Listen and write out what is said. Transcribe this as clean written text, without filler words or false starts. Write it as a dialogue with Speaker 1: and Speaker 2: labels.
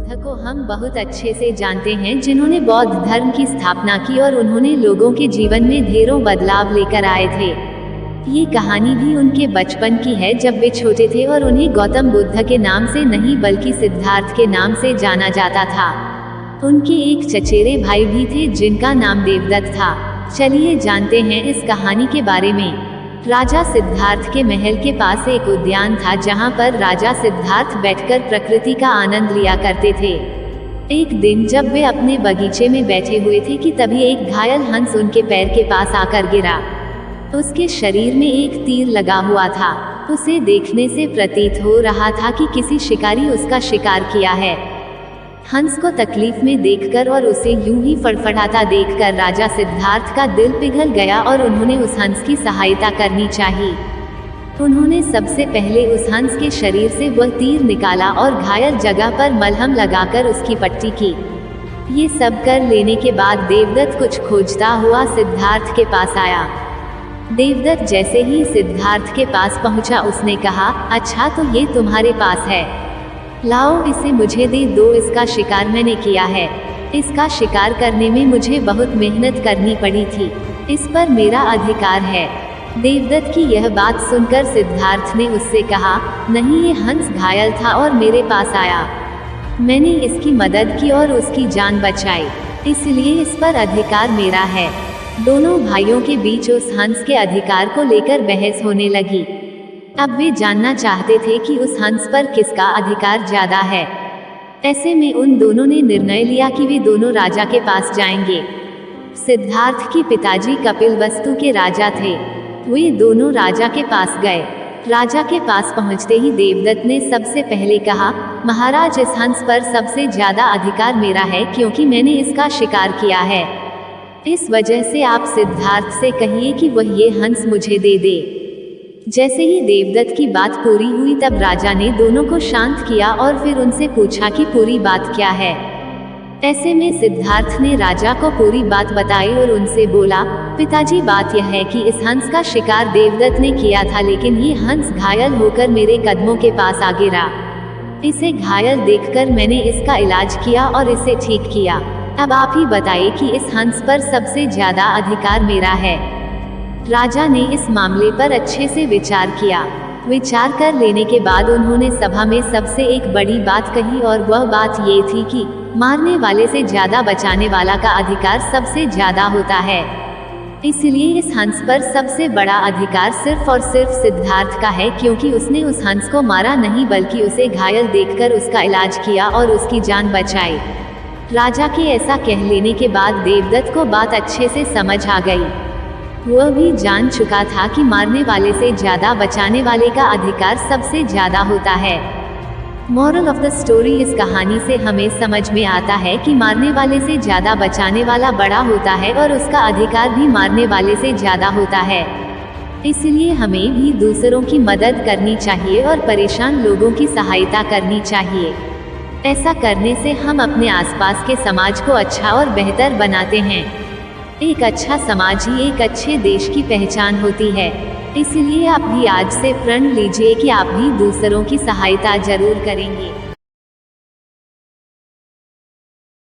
Speaker 1: बुद्ध को हम बहुत अच्छे से जानते हैं, जिन्होंने बौद्ध धर्म की स्थापना की और उन्होंने लोगों के जीवन में ढेरों बदलाव लेकर आए थे। ये कहानी भी उनके बचपन की है, जब वे छोटे थे और उन्हें गौतम बुद्ध के नाम से नहीं बल्कि सिद्धार्थ के नाम से जाना जाता था। उनके एक चचेरे भाई भी थे जिनका नाम देवदत्त था। चलिए जानते हैं इस कहानी के बारे में। राजा सिद्धार्थ के महल के पास एक उद्यान था, जहां पर राजा सिद्धार्थ बैठकर प्रकृति का आनंद लिया करते थे। एक दिन जब वे अपने बगीचे में बैठे हुए थे कि तभी एक घायल हंस उनके पैर के पास आकर गिरा। उसके शरीर में एक तीर लगा हुआ था। उसे देखने से प्रतीत हो रहा था कि किसी शिकारी उसका शिकार किया है। हंस को तकलीफ में देखकर और उसे यूं ही फड़फड़ाता देखकर राजा सिद्धार्थ का दिल पिघल गया और उन्होंने उस हंस की सहायता करनी चाहिए। उन्होंने सबसे पहले उस हंस के शरीर से वह तीर निकाला और घायल जगह पर मलहम लगाकर उसकी पट्टी की। ये सब कर लेने के बाद देवदत्त कुछ खोजता हुआ सिद्धार्थ के पास आया। देवदत्त जैसे ही सिद्धार्थ के पास पहुंचा, उसने कहा, अच्छा तो ये तुम्हारे पास है, लाओ इसे मुझे दे दो। इसका शिकार मैंने किया है। इसका शिकार करने में मुझे बहुत मेहनत करनी पड़ी थी। इस पर मेरा अधिकार है। देवदत्त की यह बात सुनकर सिद्धार्थ ने उससे कहा, नहीं, ये हंस घायल था और मेरे पास आया। मैंने इसकी मदद की और उसकी जान बचाई, इसलिए इस पर अधिकार मेरा है। दोनों भाइयों के बीच उस हंस के अधिकार को लेकर बहस होने लगी। अब वे जानना चाहते थे कि उस हंस पर किसका अधिकार ज्यादा है। ऐसे में उन दोनों ने निर्णय लिया कि वे दोनों राजा के पास जाएंगे। सिद्धार्थ के पिताजी कपिलवस्तु के राजा थे। वे दोनों राजा के पास गए। राजा के पास पहुंचते ही देवदत्त ने सबसे पहले कहा, महाराज, इस हंस पर सबसे ज्यादा अधिकार मेरा है, क्योंकि मैंने इसका शिकार किया है। इस वजह से आप सिद्धार्थ से कहिए कि वह ये हंस मुझे दे दे। जैसे ही देवदत्त की बात पूरी हुई, तब राजा ने दोनों को शांत किया और फिर उनसे पूछा कि पूरी बात क्या है। ऐसे में सिद्धार्थ ने राजा को पूरी बात बताई और उनसे बोला, पिताजी, बात यह है कि इस हंस का शिकार देवदत्त ने किया था, लेकिन ये हंस घायल होकर मेरे कदमों के पास आ गिरा। इसे घायल देखकर मैंने इसका इलाज किया और इसे ठीक किया। अब आप ही बताइए कि इस हंस पर सबसे ज्यादा अधिकार मेरा है। राजा ने इस मामले पर अच्छे से विचार किया। विचार कर लेने के बाद उन्होंने सभा में सबसे एक बड़ी बात कही, और वह बात ये थी कि मारने वाले से ज्यादा बचाने वाला का अधिकार सबसे ज्यादा होता है। इसलिए इस हंस पर सबसे बड़ा अधिकार सिर्फ और सिर्फ सिद्धार्थ का है, क्योंकि उसने उस हंस को मारा नहीं बल्कि उसे घायल देखकर उसका इलाज किया और उसकी जान बचाई। राजा के ऐसा कह लेने के बाद देवदत्त को बात अच्छे से समझ आ गई। वह भी जान चुका था कि मारने वाले से ज्यादा बचाने वाले का अधिकार सबसे ज्यादा होता है। मोरल ऑफ द स्टोरी, इस कहानी से हमें समझ में आता है कि मारने वाले से ज्यादा बचाने वाला बड़ा होता है और उसका अधिकार भी मारने वाले से ज्यादा होता है। इसलिए हमें भी दूसरों की मदद करनी चाहिए और परेशान लोगों की सहायता करनी चाहिए। ऐसा करने से हम अपने आसपास के समाज को अच्छा और बेहतर बनाते हैं। एक अच्छा समाज ही एक अच्छे देश की पहचान होती है। इसलिए आप भी आज से प्रण लीजिए कि आप भी दूसरों की सहायता जरूर करेंगे।